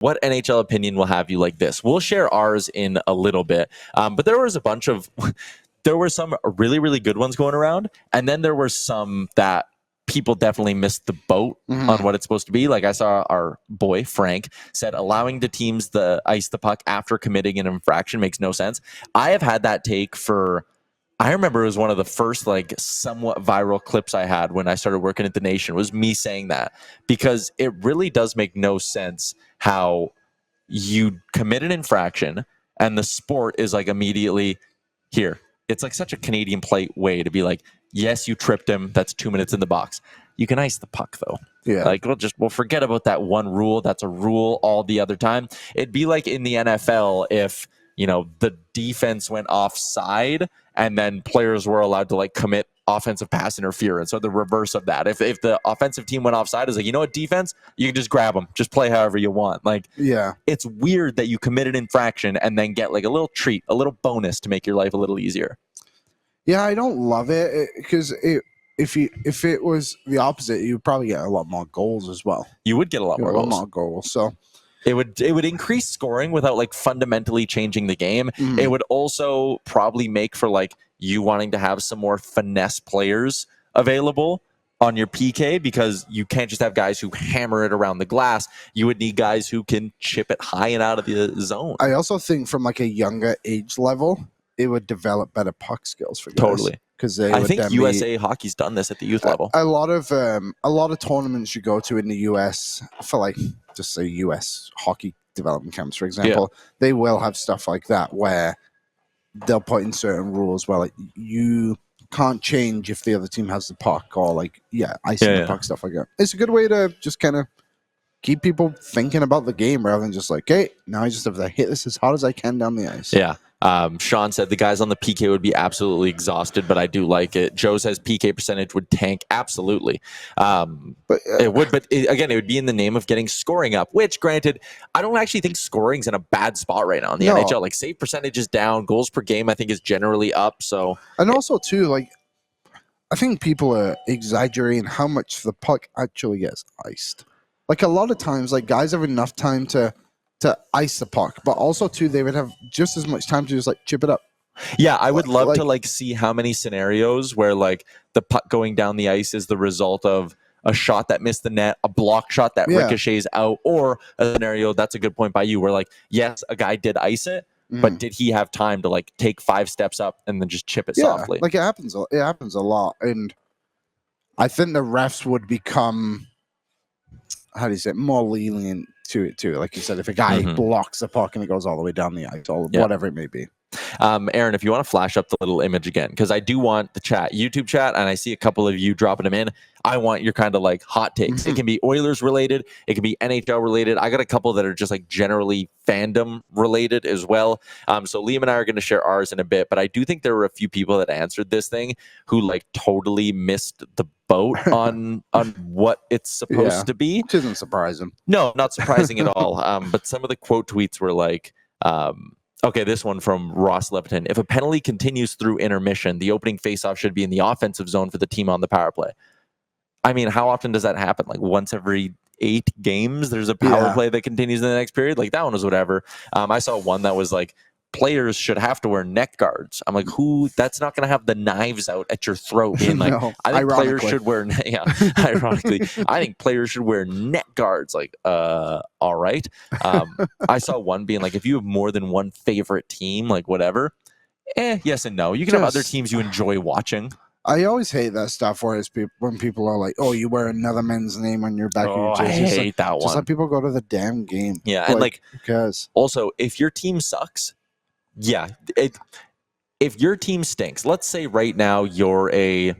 what NHL opinion will have you like this? We'll share ours in a little bit, but there was a bunch of, there were some really, really good ones going around, and then there were some that people definitely missed the boat on what it's supposed to be. Like I saw our boy Frank said, allowing the teams to ice the puck after committing an infraction makes no sense. I have had that take for, I remember it was one of the first like somewhat viral clips I had when I started working at the Nation, was me saying that, because it really does make no sense how you commit an infraction and the sport is like immediately here. It's like such a Canadian plate way to be like, yes, you tripped him. That's 2 minutes in the box. You can ice the puck though. Yeah. Like we'll forget about that one rule. That's a rule all the other time. It'd be like in the NFL if, you know, the defense went offside and then players were allowed to like commit offensive pass interference, or the reverse of that. If the offensive team went offside, it's like, you know what, defense, you can just grab them, just play however you want. Like, yeah, it's weird that you committed infraction and then get like a little treat, a little bonus to make your life a little easier. Yeah, I don't love it because if it was the opposite, you would probably get a lot more goals as well. You would get a lot more goals. So it would increase scoring without like fundamentally changing the game. It would also probably make for like you wanting to have some more finesse players available on your PK, because you can't just have guys who hammer it around the glass. You would need guys who can chip it high and out of the zone. I also think from like a younger age level, it would develop better puck skills for guys. Totally. Because I think USA Hockey's done this at the youth level. A lot of tournaments you go to in the US for like just say US hockey development camps, for example, they will have stuff like that where they'll put in certain rules where like you can't change if the other team has the puck, or like icing the puck, stuff like that. It's a good way to just kind of keep people thinking about the game rather than just like, hey, now I just have to hit this as hard as I can down the ice. Yeah. Sean said the guys on the PK would be absolutely exhausted, but I do like it. Joe says PK percentage would tank. Absolutely. It would, but again, it would be in the name of getting scoring up, which granted, I don't actually think scoring's in a bad spot right now in the NHL. Like save percentage is down, goals per game I think is generally up. So, and also too, like I think people are exaggerating how much the puck actually gets iced. Like a lot of times, like guys have enough time to ice the puck, but also too they would have just as much time to just like chip it up. Yeah, I would love to like see how many scenarios where like the puck going down the ice is the result of a shot that missed the net, a block shot that ricochets out, or a scenario, that's a good point by you, where like, yes, a guy did ice it, but did he have time to like take 5 steps up and then just chip it softly? Like it happens a lot, and I think the refs would become, how do you say, more lenient to it too. Like you said, if a guy blocks the puck and it goes all the way down the ice, or whatever it may be. Aaron, if you want to flash up the little image again, because I do want the YouTube chat, and I see a couple of you dropping them in. I want your kind of like hot takes. It can be Oilers related. It can be NHL related. I got a couple that are just like generally fandom related as well. So Liam and I are going to share ours in a bit, but I do think there were a few people that answered this thing who like totally missed the boat on what it's supposed to be. Which isn't surprising. No, not surprising at all. But some of the quote tweets were like, okay, this one from Ross Leviton. If a penalty continues through intermission, the opening faceoff should be in the offensive zone for the team on the power play. I mean, how often does that happen? Like once every 8 games, there's a power play that continues in the next period. Like that one was whatever. I saw one that was like, players should have to wear neck guards. I'm like, who? That's not going to have the knives out at your throat. Being like, No, I think players should wear. Ironically, I think players should wear neck guards. Like, all right. I saw one being like, if you have more than one favorite team, like whatever. Yes and no. You can have other teams you enjoy watching. I always hate that stuff where it's when people are like, "Oh, you wear another man's name on your back of your jersey." I hate that one. Just let people go to the damn game. Yeah, and like, who cares? Also, if your team sucks, if your team stinks, let's say right now you're a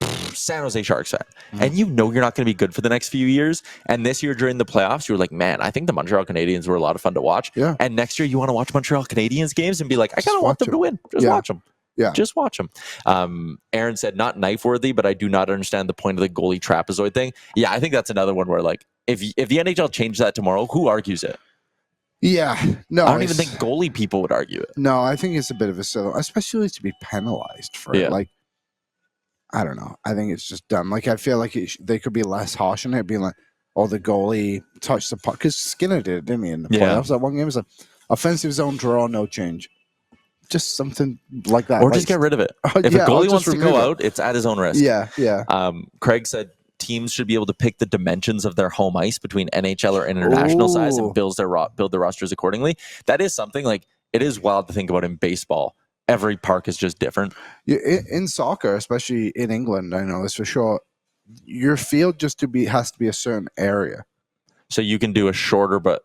San Jose Sharks fan, and you know you're not going to be good for the next few years, and this year during the playoffs, you're like, man, I think the Montreal Canadiens were a lot of fun to watch. Yeah. And next year you want to watch Montreal Canadiens games and be like, I kind of want them to win. Just watch them. Yeah. Just watch them. Aaron said, not knife worthy, but I do not understand the point of the goalie trapezoid thing. Yeah, I think that's another one where like, if the NHL changed that tomorrow, who argues it? Yeah. No, I don't even think goalie people would argue it. No, I think it's a bit of a silly, especially to be penalized for it. Like, I don't know. I think it's just dumb. Like, I feel like they could be less harsh on it, being like, or the goalie touched the puck. Because Skinner did it, didn't he, in the Yeah. playoffs? That one game was an offensive zone draw, no change. Just something like that. Or like, just get rid of it. If yeah, a or goalie just wants to remove go it. out, it's at his own risk. Yeah. Craig said teams should be able to pick the dimensions of their home ice between NHL or international size and build their rosters accordingly. That is something like it is wild to think about in baseball. Every park is just different. Yeah, in soccer, especially in England, I know this for sure. Your field has to be a certain area. So you can do a shorter but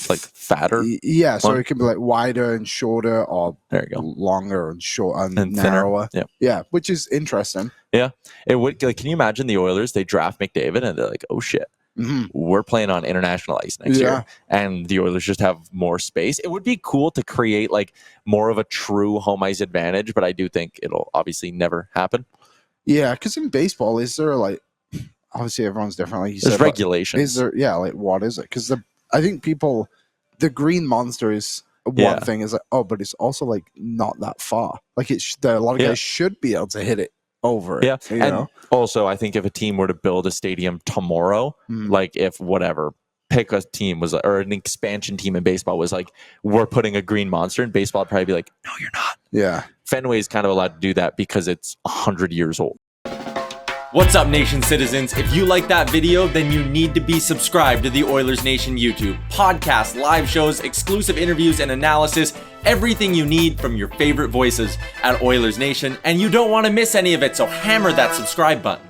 like fatter. Yeah, so one? it can be like wider and shorter, or There you go. longer and short and thinner. narrower. Yeah, which is interesting. Yeah, it would. Like, can you imagine the Oilers? They draft McDavid and they're like, "Oh shit, we're playing on international ice next year," and the Oilers just have more space. It would be cool to create like more of a true home ice advantage, but I do think it'll obviously never happen. Yeah, because in baseball, is there like obviously everyone's different. Like you There's said, regulations. Is there? Yeah, like what is it? Because I think the green monster is one thing. Is like, oh, but it's also like not that far. Like a lot of guys should be able to hit it over it. Yeah, you and know? also I think if a team were to build a stadium tomorrow, like if whatever. Pick a team was, or an expansion team in baseball was like, we're putting a green monster in baseball. I'd probably be like, no, you're not. Yeah. Fenway is kind of allowed to do that because it's 100 years old. What's up, Nation citizens? If you like that video, then you need to be subscribed to the Oilers Nation YouTube. Podcasts, live shows, exclusive interviews, and analysis. Everything you need from your favorite voices at Oilers Nation. And you don't want to miss any of it, so hammer that subscribe button.